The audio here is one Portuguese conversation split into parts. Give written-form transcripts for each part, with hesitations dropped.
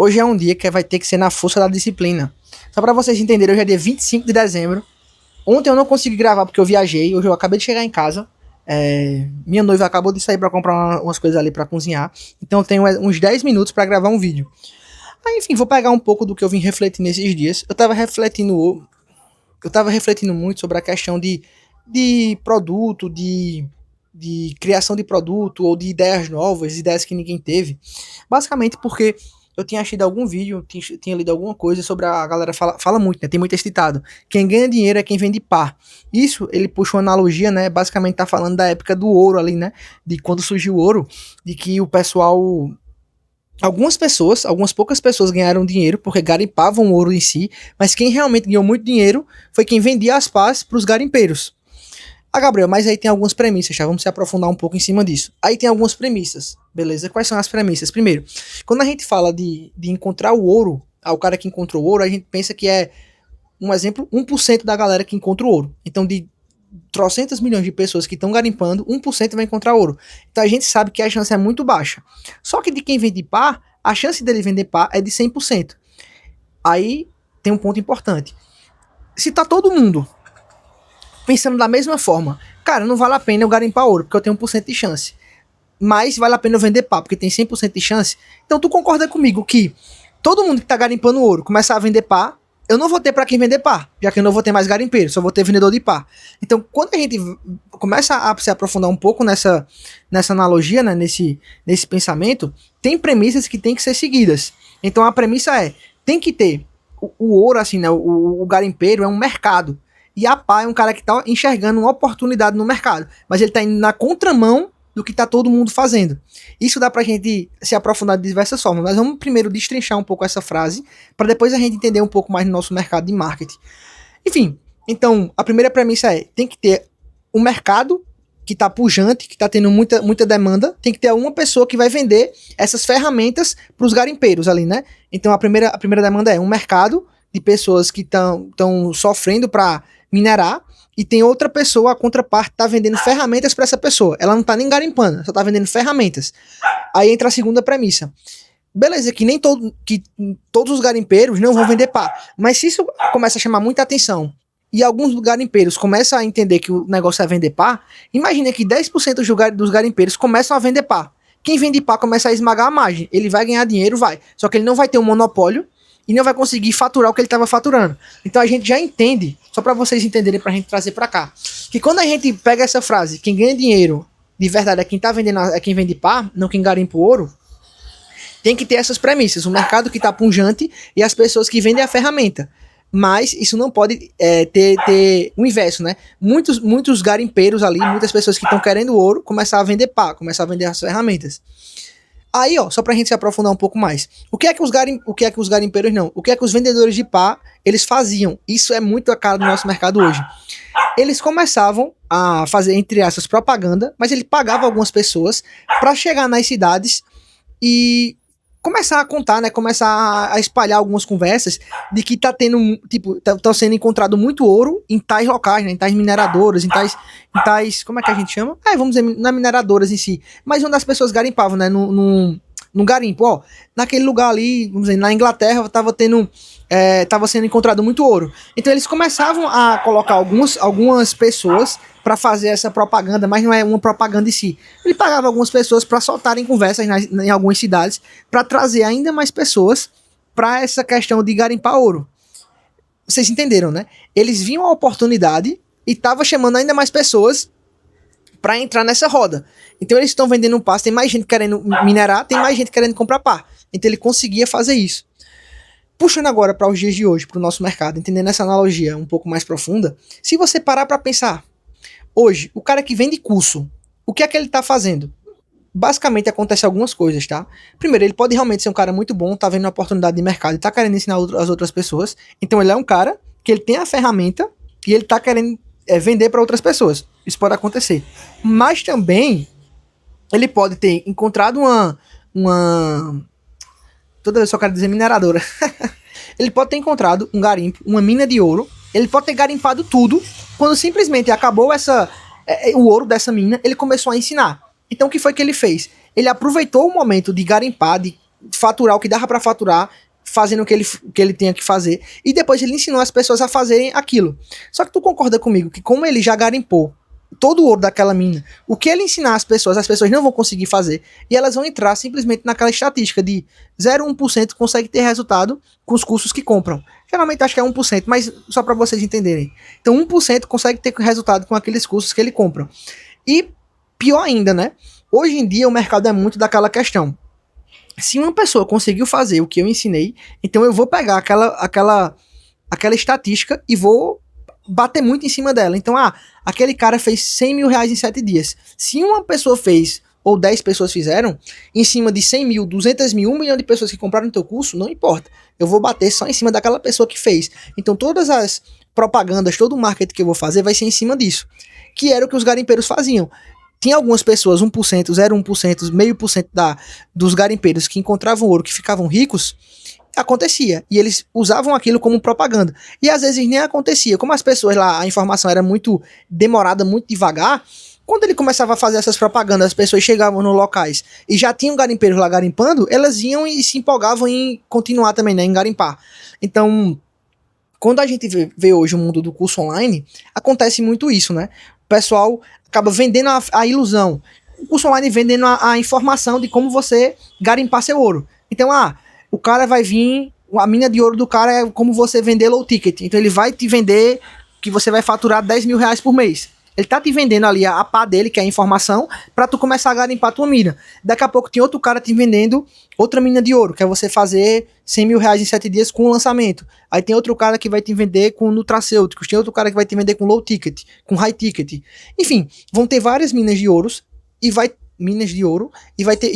Hoje é um dia que vai ter que ser na força da disciplina. Só pra vocês entenderem, hoje é dia 25 de dezembro. Ontem eu não consegui gravar porque eu viajei. Hoje eu acabei de chegar em casa. Minha noiva acabou de sair pra comprar umas coisas ali pra cozinhar. Então eu tenho uns 10 minutos pra gravar um vídeo. Aí, enfim, vou pegar um pouco do que eu vim refletindo nesses dias. Eu tava refletindo muito sobre a questão de produto, de criação de produto ou de ideias novas, ideias que ninguém teve. Basicamente porque eu tinha achado algum vídeo, tinha lido alguma coisa sobre a galera fala muito, né? Tem muito esse ditado. Quem ganha dinheiro é quem vende par. Isso, ele puxa uma analogia, né? Basicamente tá falando da época do ouro ali, né? De quando surgiu o ouro, de que o pessoal... algumas poucas pessoas ganharam dinheiro porque garimpavam o ouro em si, mas quem realmente ganhou muito dinheiro foi quem vendia as pás para os garimpeiros. Ah, Gabriel, mas aí tem algumas premissas, tá? Vamos se aprofundar um pouco em cima disso. Aí tem algumas premissas, beleza? Quais são as premissas? Primeiro, quando a gente fala de encontrar o ouro, o cara que encontrou o ouro, a gente pensa que é, um exemplo, 1% da galera que encontra o ouro. Então, de trocentas milhões de pessoas que estão garimpando, 1% vai encontrar ouro. Então a gente sabe que a chance é muito baixa. Só que de quem vende par, a chance dele vender par é de 100%. Aí tem um ponto importante. Se tá todo mundo pensando da mesma forma, cara, não vale a pena eu garimpar ouro, porque eu tenho 1% de chance. Mas vale a pena eu vender par, porque tem 100% de chance. Então tu concorda comigo que todo mundo que tá garimpando ouro começar a vender par, eu não vou ter para quem vender par, já que eu não vou ter mais garimpeiro, só vou ter vendedor de par. Então, quando a gente começa a se aprofundar um pouco nessa analogia, né, nesse pensamento, tem premissas que tem que ser seguidas. Então, a premissa é, tem que ter o ouro, assim, né, o garimpeiro é um mercado. E a pá é um cara que tá enxergando uma oportunidade no mercado, mas ele tá indo na contramão do que tá todo mundo fazendo. Isso dá pra gente se aprofundar de diversas formas, mas vamos primeiro destrinchar um pouco essa frase, para depois a gente entender um pouco mais no nosso mercado de marketing. Enfim, então, a primeira premissa é, tem que ter um mercado que tá pujante, que tá tendo muita demanda, tem que ter uma pessoa que vai vender essas ferramentas pros garimpeiros ali, né? Então, a primeira demanda é um mercado de pessoas que estão sofrendo para minerar, e tem outra pessoa, a contraparte, tá vendendo ferramentas para essa pessoa. Ela não tá nem garimpando, só tá vendendo ferramentas. Aí entra a segunda premissa. Beleza, que todos os garimpeiros não vão vender pá. Mas se isso começa a chamar muita atenção e alguns garimpeiros começam a entender que o negócio é vender pá, imagina que 10% dos garimpeiros começam a vender pá. Quem vende pá começa a esmagar a margem. Ele vai ganhar dinheiro, vai. Só que ele não vai ter um monopólio e não vai conseguir faturar o que ele estava faturando. Então a gente já entende, só para vocês entenderem, pra gente trazer para cá, que quando a gente pega essa frase, quem ganha dinheiro de verdade é quem tá vendendo, é quem vende par, não quem garimpa o ouro, tem que ter essas premissas, o mercado que tá punjante e as pessoas que vendem a ferramenta. Mas isso não pode ter o inverso, né? Muitos garimpeiros ali, muitas pessoas que estão querendo ouro, começar a vender par, começar a vender as ferramentas. Aí, ó, só pra gente se aprofundar um pouco mais. O que é que os garimpeiros não? O que é que os vendedores de pá, eles faziam? Isso é muito a cara do nosso mercado hoje. Eles começavam a fazer, entre essas, propaganda, mas ele pagava algumas pessoas pra chegar nas cidades e começar a contar, né? Começar a espalhar algumas conversas de que tá tendo, tipo, tá sendo encontrado muito ouro em tais locais, né? Em tais mineradoras, em tais, como é que a gente chama? Vamos dizer, nas mineradoras em si. Mas onde as pessoas garimpavam, né? Num garimpo, ó. Naquele lugar ali, vamos dizer, na Inglaterra, tava sendo encontrado muito ouro. Então eles começavam a colocar algumas pessoas para fazer essa propaganda, mas não é uma propaganda em si. Ele pagava algumas pessoas para soltarem conversas em algumas cidades, para trazer ainda mais pessoas para essa questão de garimpar ouro. Vocês entenderam, né? Eles viam a oportunidade e estavam chamando ainda mais pessoas para entrar nessa roda. Então eles estão vendendo um passo, tem mais gente querendo minerar, tem mais gente querendo comprar pá. Então ele conseguia fazer isso. Puxando agora para os dias de hoje, para o nosso mercado, entendendo essa analogia um pouco mais profunda, se você parar para pensar, hoje, o cara que vende curso, o que é que ele tá fazendo? Basicamente acontece algumas coisas, tá? Primeiro, ele pode realmente ser um cara muito bom, tá vendo uma oportunidade de mercado e tá querendo ensinar as outras pessoas. Então ele é um cara que ele tem a ferramenta e ele tá querendo vender para outras pessoas. Isso pode acontecer. Mas também ele pode ter encontrado uma toda vez só quero dizer mineradora. Ele pode ter encontrado um garimpo, uma mina de ouro. Ele pode ter garimpado tudo. Quando simplesmente acabou o ouro dessa mina, ele começou a ensinar. Então o que foi que ele fez? Ele aproveitou o momento de garimpar, de faturar o que dava para faturar, fazendo o que ele tinha que fazer, e depois ele ensinou as pessoas a fazerem aquilo. Só que tu concorda comigo que como ele já garimpou todo o ouro daquela mina, o que ele ensinar as pessoas não vão conseguir fazer, e elas vão entrar simplesmente naquela estatística de 0,1% consegue ter resultado com os cursos que compram. Geralmente acho que é 1%, mas só para vocês entenderem. Então 1% consegue ter resultado com aqueles cursos que ele compra. E pior ainda, né? Hoje em dia o mercado é muito daquela questão. Se uma pessoa conseguiu fazer o que eu ensinei, então eu vou pegar aquela estatística e vou bater muito em cima dela. Então, aquele cara fez 100 mil reais em 7 dias. Se uma pessoa fez, ou 10 pessoas fizeram, em cima de 100 mil, 200 mil, 1 milhão de pessoas que compraram o teu curso, não importa. Eu vou bater só em cima daquela pessoa que fez. Então, todas as propagandas, todo o marketing que eu vou fazer vai ser em cima disso. Que era o que os garimpeiros faziam. Tinha algumas pessoas, 1%, 0,1%, 0,5% dos garimpeiros que encontravam ouro, que ficavam ricos, acontecia. E eles usavam aquilo como propaganda. E às vezes nem acontecia. Como as pessoas lá, a informação era muito demorada, muito devagar, quando ele começava a fazer essas propagandas, as pessoas chegavam nos locais e já tinham garimpeiros lá garimpando, elas iam e se empolgavam em continuar também, né, em garimpar. Então, quando a gente vê hoje o mundo do curso online, acontece muito isso, né? O pessoal acaba vendendo a ilusão. O curso online vendendo a informação de como você garimpar seu ouro. Então, o cara vai vir, a mina de ouro do cara é como você vender low ticket. Então ele vai te vender que você vai faturar 10 mil reais por mês. Ele tá te vendendo ali a pá dele, que é a informação, pra tu começar a garimpar a tua mina. Daqui a pouco tem outro cara te vendendo outra mina de ouro, que é você fazer 100 mil reais em 7 dias com o lançamento. Aí tem outro cara que vai te vender com nutracêuticos, tem outro cara que vai te vender com low ticket, com high ticket. Enfim, vão ter várias minas de ouro e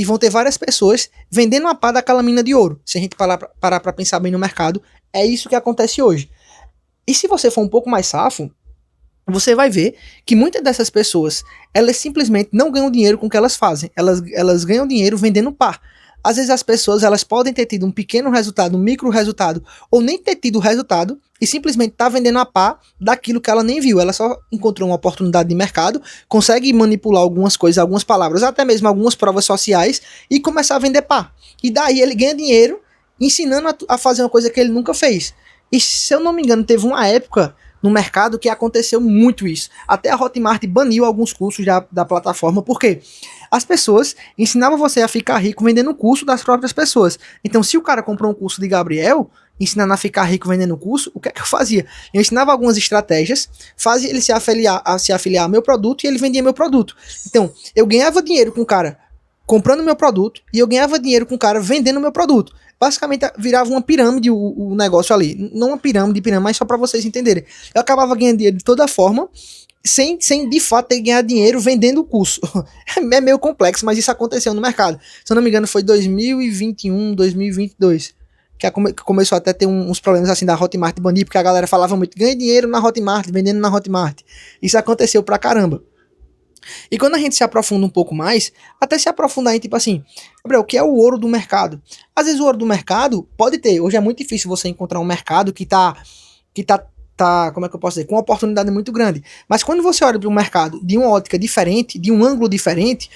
vão ter várias pessoas vendendo a pá daquela mina de ouro. Se a gente parar pra pensar bem no mercado, é isso que acontece hoje. E se você for um pouco mais safo, você vai ver que muitas dessas pessoas, elas simplesmente não ganham dinheiro com o que elas fazem. Elas ganham dinheiro vendendo par. Às vezes as pessoas, elas podem ter tido um pequeno resultado, um micro resultado, ou nem ter tido resultado, e simplesmente tá vendendo a par daquilo que ela nem viu. Ela só encontrou uma oportunidade de mercado, consegue manipular algumas coisas, algumas palavras, até mesmo algumas provas sociais, e começar a vender par. E daí ele ganha dinheiro ensinando a fazer uma coisa que ele nunca fez. E se eu não me engano, teve uma época no mercado que aconteceu muito isso. Até a Hotmart baniu alguns cursos da plataforma, porque as pessoas ensinavam você a ficar rico vendendo o curso das próprias pessoas. Então, se o cara comprou um curso de Gabriel, ensinando a ficar rico vendendo o curso, o que é que eu fazia? Eu ensinava algumas estratégias, fazia ele se afiliar ao meu produto e ele vendia meu produto. Então, eu ganhava dinheiro com o cara comprando meu produto e eu ganhava dinheiro com o cara vendendo meu produto. Basicamente virava uma pirâmide o negócio ali. Não uma pirâmide, mas só para vocês entenderem. Eu acabava ganhando dinheiro de toda forma, sem de fato ter ganhado dinheiro vendendo o curso. É meio complexo, mas isso aconteceu no mercado. Se eu não me engano, foi 2021, 2022. Que começou até a ter uns problemas assim da Hotmart banir, porque a galera falava muito, ganha dinheiro na Hotmart, vendendo na Hotmart. Isso aconteceu pra caramba. E quando a gente se aprofunda um pouco mais, até se aprofundar em tipo assim, Gabriel, o que é o ouro do mercado? Às vezes o ouro do mercado pode ter, hoje é muito difícil você encontrar um mercado que tá, como é que eu posso dizer, com uma oportunidade muito grande. Mas quando você olha para o mercado de uma ótica diferente, de um ângulo diferente,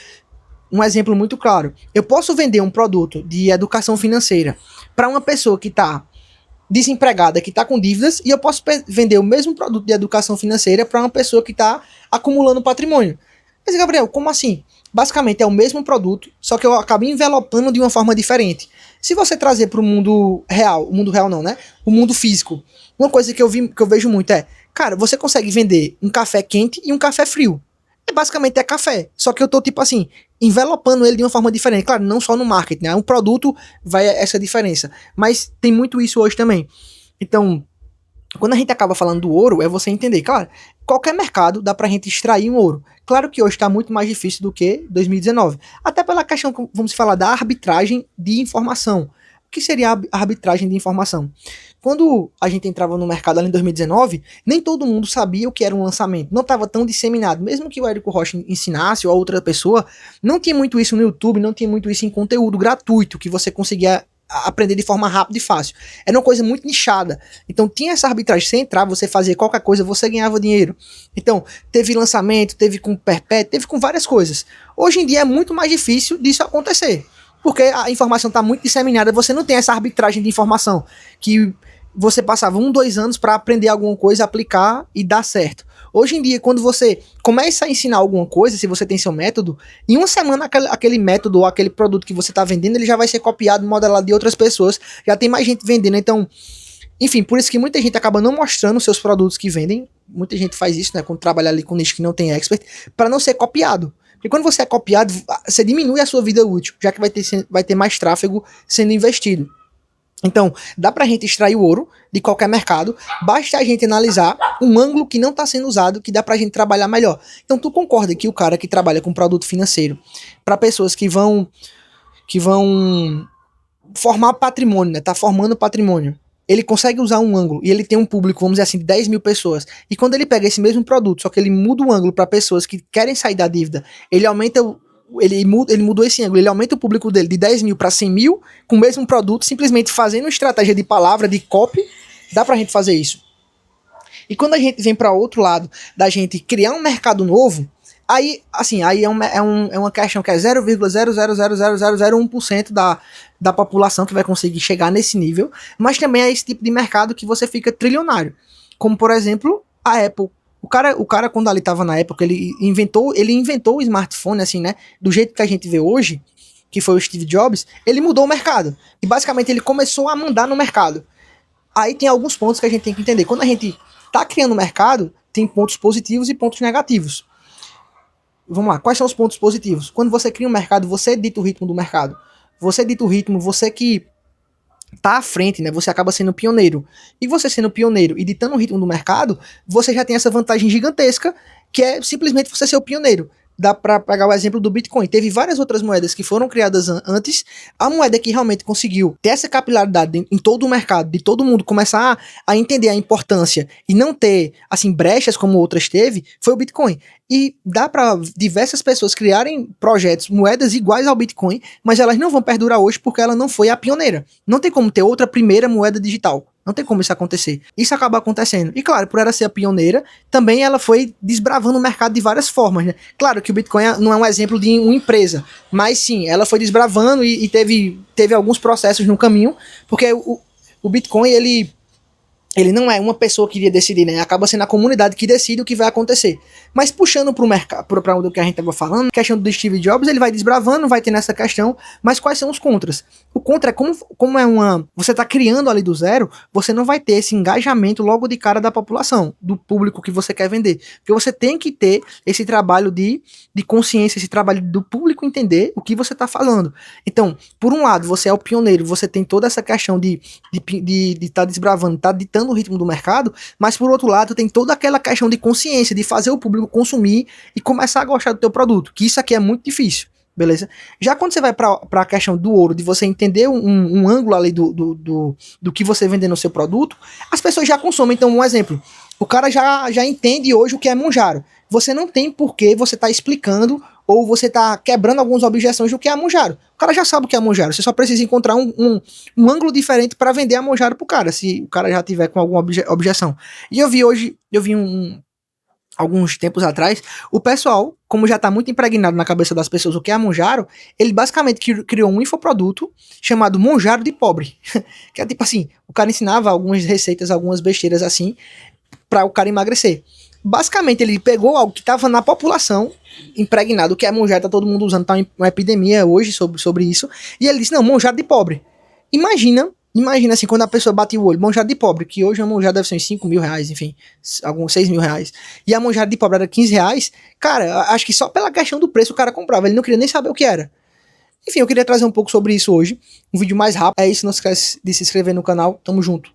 um exemplo muito claro, eu posso vender um produto de educação financeira para uma pessoa que está desempregada, que está com dívidas, e eu posso vender o mesmo produto de educação financeira para uma pessoa que está acumulando patrimônio. Mas, Gabriel, como assim? Basicamente é o mesmo produto, só que eu acabo envelopando de uma forma diferente. Se você trazer para o mundo real não, né? O mundo físico, uma coisa que eu vejo muito é, cara, você consegue vender um café quente e um café frio. Basicamente é café, só que eu tô tipo assim, envelopando ele de uma forma diferente. Claro, não só no marketing, né? Um produto vai essa diferença, mas tem muito isso hoje também. Então, quando a gente acaba falando do ouro, é você entender, claro, qualquer mercado dá pra gente extrair um ouro. Claro que hoje está muito mais difícil do que 2019. Até pela questão, vamos falar, da arbitragem de informação. O que seria a arbitragem de informação? Quando a gente entrava no mercado ali em 2019, nem todo mundo sabia o que era um lançamento. Não estava tão disseminado. Mesmo que o Érico Rocha ensinasse ou a outra pessoa, não tinha muito isso no YouTube, não tinha muito isso em conteúdo gratuito, que você conseguia aprender de forma rápida e fácil. Era uma coisa muito nichada. Então tinha essa arbitragem. Você entrar, você fazia qualquer coisa, você ganhava dinheiro. Então teve lançamento, teve com perpétuo, teve com várias coisas. Hoje em dia é muito mais difícil disso acontecer. Porque a informação está muito disseminada, você não tem essa arbitragem de informação, que você passava 2 anos para aprender alguma coisa, aplicar e dar certo. Hoje em dia, quando você começa a ensinar alguma coisa, se você tem seu método, em uma semana aquele método ou aquele produto que você está vendendo, ele já vai ser copiado, modelado de outras pessoas, já tem mais gente vendendo, então, enfim, por isso que muita gente acaba não mostrando os seus produtos que vendem, muita gente faz isso, né, quando trabalha ali com nicho que não tem expert, para não ser copiado. Porque quando você é copiado, você diminui a sua vida útil, já que vai ter mais tráfego sendo investido. Então, dá pra gente extrair o ouro de qualquer mercado, basta a gente analisar um ângulo que não está sendo usado, que dá pra gente trabalhar melhor. Então, tu concorda que o cara que trabalha com produto financeiro, para pessoas que vão formar patrimônio, né, tá formando patrimônio, ele consegue usar um ângulo e ele tem um público, vamos dizer assim, de 10 mil pessoas. E quando ele pega esse mesmo produto, só que ele muda o ângulo para pessoas que querem sair da dívida, ele mudou esse ângulo, ele aumenta o público dele de 10 mil para 100 mil com o mesmo produto, simplesmente fazendo estratégia de palavra, de copy, dá pra gente fazer isso. E quando a gente vem para outro lado, da gente criar um mercado novo, aí é uma questão que é 0,0000001% da população que vai conseguir chegar nesse nível, mas também é esse tipo de mercado que você fica trilionário. Como, por exemplo, a Apple. O cara quando ali tava na época, ele inventou o smartphone, assim, né? Do jeito que a gente vê hoje, que foi o Steve Jobs, ele mudou o mercado. E basicamente ele começou a mandar no mercado. Aí tem alguns pontos que a gente tem que entender. Quando a gente tá criando o mercado, tem pontos positivos e pontos negativos. Vamos lá, quais são os pontos positivos? Quando você cria um mercado, você dita o ritmo do mercado. Você dita o ritmo, você que tá à frente, né? Você acaba sendo pioneiro. E você sendo pioneiro e ditando o ritmo do mercado, você já tem essa vantagem gigantesca, que é simplesmente você ser o pioneiro. Dá para pegar o exemplo do Bitcoin. Teve várias outras moedas que foram criadas antes. A moeda que realmente conseguiu ter essa capilaridade em todo o mercado, de todo mundo começar a entender a importância e não ter, assim, brechas como outras teve, foi o Bitcoin. E dá para diversas pessoas criarem projetos, moedas iguais ao Bitcoin, mas elas não vão perdurar hoje porque ela não foi a pioneira. Não tem como ter outra primeira moeda digital. Não tem como isso acontecer. Isso acaba acontecendo. E claro, por ela ser a pioneira, também ela foi desbravando o mercado de várias formas, né? Claro que o Bitcoin não é um exemplo de uma empresa, mas sim, ela foi desbravando e teve alguns processos no caminho, porque o Bitcoin, ele não é uma pessoa que iria decidir, né? Acaba sendo a comunidade que decide o que vai acontecer. Mas puxando pro mercado, para o que a gente estava falando, a questão do Steve Jobs, ele vai desbravando, vai ter nessa questão, mas quais são os contras? O contra é como você tá criando ali do zero, você não vai ter esse engajamento logo de cara da população, do público que você quer vender. Porque você tem que ter esse trabalho de consciência, esse trabalho do público entender o que você tá falando. Então, por um lado, você é o pioneiro, você tem toda essa questão de tá desbravando, tá ditando o ritmo do mercado, mas por outro lado tem toda aquela questão de consciência, de fazer o público consumir e começar a gostar do teu produto, que isso aqui é muito difícil, beleza? Já quando você vai para a questão do ouro, de você entender um ângulo ali do que você vende no seu produto, as pessoas já consomem. Então, um exemplo, o cara já entende hoje o que é Monjaro. Você não tem por que você tá explicando ou você tá quebrando algumas objeções do que é a Monjaro. O cara já sabe o que é a Monjaro, você só precisa encontrar um ângulo diferente para vender a Monjaro pro cara, se o cara já tiver com alguma objeção. E eu vi alguns tempos atrás, o pessoal, como já tá muito impregnado na cabeça das pessoas o que é a Monjaro, ele basicamente criou um infoproduto chamado Monjaro de Pobre. Que é tipo assim, o cara ensinava algumas receitas, algumas besteiras assim, para o cara emagrecer. Basicamente, ele pegou algo que estava na população, impregnado, o que é Monjaro, tá todo mundo usando, tá uma epidemia hoje sobre isso, e ele disse, não, Monjaro de Pobre. Imagina assim, quando a pessoa bate o olho, Monjaro de Pobre, que hoje a Monjaro deve ser uns 5 mil reais, enfim, alguns 6 mil reais, e a Monjaro de Pobre era 15 reais, cara, acho que só pela questão do preço o cara comprava, ele não queria nem saber o que era. Enfim, eu queria trazer um pouco sobre isso hoje, um vídeo mais rápido, é isso, não esquece de se inscrever no canal, tamo junto.